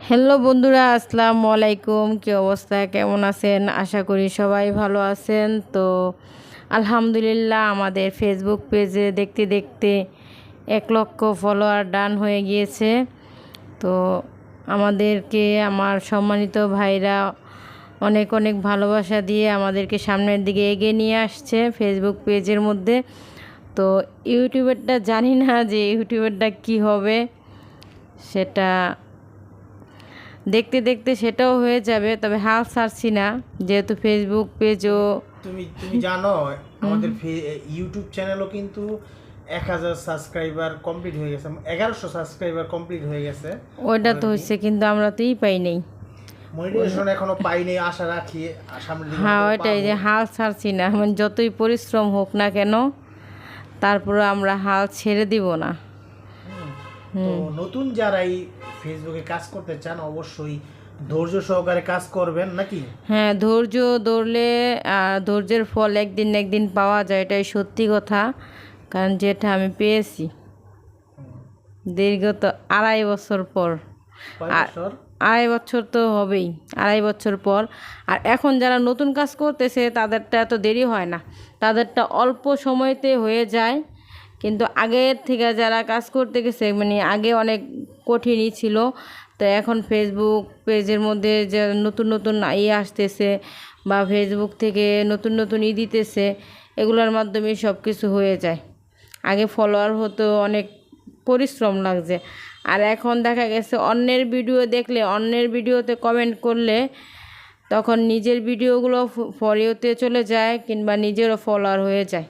Hello বন্ধুরা, আসসালামু আলাইকুম। কী অবস্থা, কেমন আছেন? আশা করি সবাই ভালো আছেন। তো আলহামদুলিল্লাহ, আমাদের ফেসবুক পেজে দেখতে দেখতে 1 লক্ষ ফলোয়ার ডান হয়ে গিয়েছে। তো আমাদেরকে আমার সম্মানিত ভাইরা অনেক অনেক ভালোবাসা দিয়ে আমাদেরকে সামনের দিকে এগিয়ে নিয়ে আসছে ফেসবুক পেজের মধ্যে। তো ইউটিউবেরটা জানি না যে ইউটিউবেরটা কি হবে, সেটা দেখতে দেখতে সেটাও হয়ে যাবে, তবে হাল ছাড়ছি না, যেহেতু ফেসবুক পেজও তুমি জানো আমাদের ইউটিউব চ্যানেলও কিন্তু 1000 সাবস্ক্রাইবার কমপ্লিট হয়ে গেছে, 1100 সাবস্ক্রাইবার কমপ্লিট হয়ে গেছে। ওইটা তো হচ্ছে, কিন্তু আমরা তো পাই নাই, মনিটাইজেশন এখনো পাইনি, আশা রাখি সামনের দিকে হ্যাঁ ওইটাই যে হাল ছাড়ছি না, মানে যতই পরিশ্রম হোক না কেন তারপরে আমরা হাল ছেড়ে দিব না। তো নতুন যারা এই ফেসবুকে কাজ করতে চান অবশ্যই ধৈর্য সহকারে কাজ করবেন নাকি? হ্যাঁ, ধৈর্য ধরলে ধৈর্যের ফল একদিন না একদিন পাওয়া যায়, এটাই সত্যি কথা। কারণ যেটা আমি পেয়েছি দীর্ঘত 2.5 বছর পর, 2.5 বছর তো হবেই, 2.5 বছর পর। আর এখন যারা নতুন কাজ করতেছে তাদেরটা এত দেরি হয় না, তাদেরটা অল্প সময়তে হয়ে যায়। কিন্তু আগের থেকে যারা কাজ করতে গেছে, মানে আগে অনেক কঠিনই ছিল। তো এখন ফেসবুক পেজের মধ্যে যে নতুন নতুন আসতেছে, বা ফেসবুক থেকে নতুন নতুন দিতেছে, এগুলোর মাধ্যমে সব কিছু হয়ে যায়। আগে ফলোয়ার হতো, অনেক পরিশ্রম লাগছে। আর এখন দেখা গেছে অন্যের ভিডিও দেখলে, অন্যের ভিডিওতে কমেন্ট করলে তখন নিজের ভিডিওগুলো ফর ইউতে চলে যায়, কিংবা নিজেরও ফলোয়ার হয়ে যায়।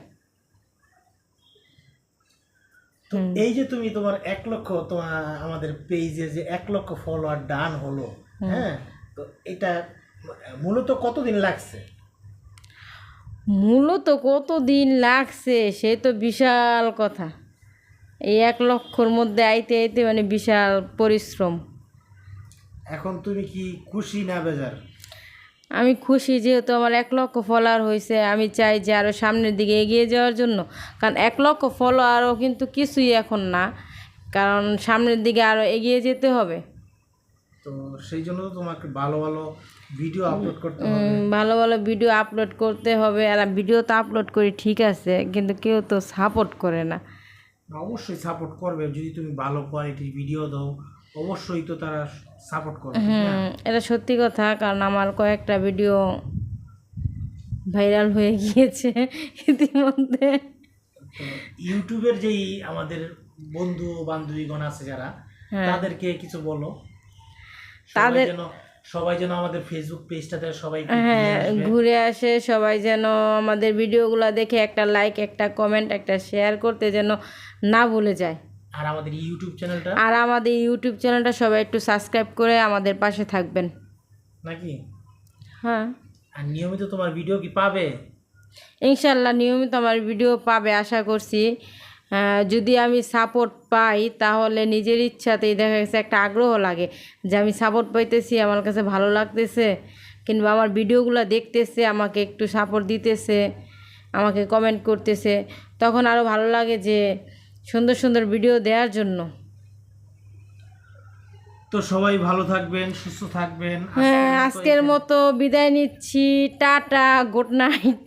তো এই যে তুমি তোমার 1 লক্ষ, তোমার আমাদের পেজে যে 1 লক্ষ ফলোয়ার ডান হলো, হ্যাঁ, তো এটা মূলত কতদিন লাগছে? মূলত কতদিন লাগছে সে তো বিশাল কথা। এই 1 লক্ষর মধ্যে আইতে আইতে মানে বিশাল পরিশ্রম। এখন তুমি কি খুশি না বেজার? আমি খুশি, যেহেতু আমার 1 লক্ষ ফলোয়ার হয়েছে। আমি চাই যে আরও সামনের দিকে এগিয়ে যাওয়ার জন্য, কারণ 1 লক্ষ ফলোয়ারও কিন্তু কিছুই এখন না, কারণ সামনের দিকে আরও এগিয়ে যেতে হবে। তো সেই জন্য তো তোমাকে ভালো ভালো ভিডিও আপলোড করতে হবে, ভালো ভালো ভিডিও আপলোড করতে হবে। আর ভিডিও তো আপলোড করি ঠিক আছে, কিন্তু কেউ তো সাপোর্ট করে না। অবশ্যই সাপোর্ট করবে, যদি তুমি ভালো কোয়ালিটির ভিডিও দাও অবশ্যই তো তারা সাপোর্ট করবে। এটা সত্যি কথা, কারণ আমার কয়েকটা ভিডিও ভাইরাল হয়ে গিয়েছে ইতিমধ্যে। তো ইউটিউবের যেই আমাদের বন্ধু বান্ধবীগণ আছে যারা, তাদেরকে কিছু বলো, তাদের সবাই যেন আমাদের ফেসবুক পেজটাতে সবাই ঘুরে আসে, সবাই যেন আমাদের ভিডিওগুলো দেখে একটা লাইক, একটা কমেন্ট, একটা শেয়ার করতে যেন না ভুলে যায়। আর আমাদের ইউটিউব চ্যানেলটা সবাই একটু সাবস্ক্রাইব করে আমাদের পাশে থাকবেন নাকি? হ্যাঁ। আর নিয়মিত তোমার ভিডিও কি পাবে? ইনশাল্লাহ নিয়মিত আমার ভিডিও পাবে, আশা করছি। যদি আমি সাপোর্ট পাই তাহলে নিজের ইচ্ছাতেই দেখা গেছে একটা আগ্রহ লাগে যে আমি সাপোর্ট পাইতেছি, আমার কাছে ভালো লাগতেছে, কিংবা আমার ভিডিওগুলো দেখতেছে, আমাকে একটু সাপোর্ট দিতেছে, আমাকে কমেন্ট করতেছে, তখন আরও ভালো লাগে যে সুন্দর সুন্দর ভিডিও দেওয়ার জন্য। তো সবাই ভালো থাকবেন, সুস্থ থাকবেন। আজকের মতো বিদায় নিচ্ছি। Tata, good night.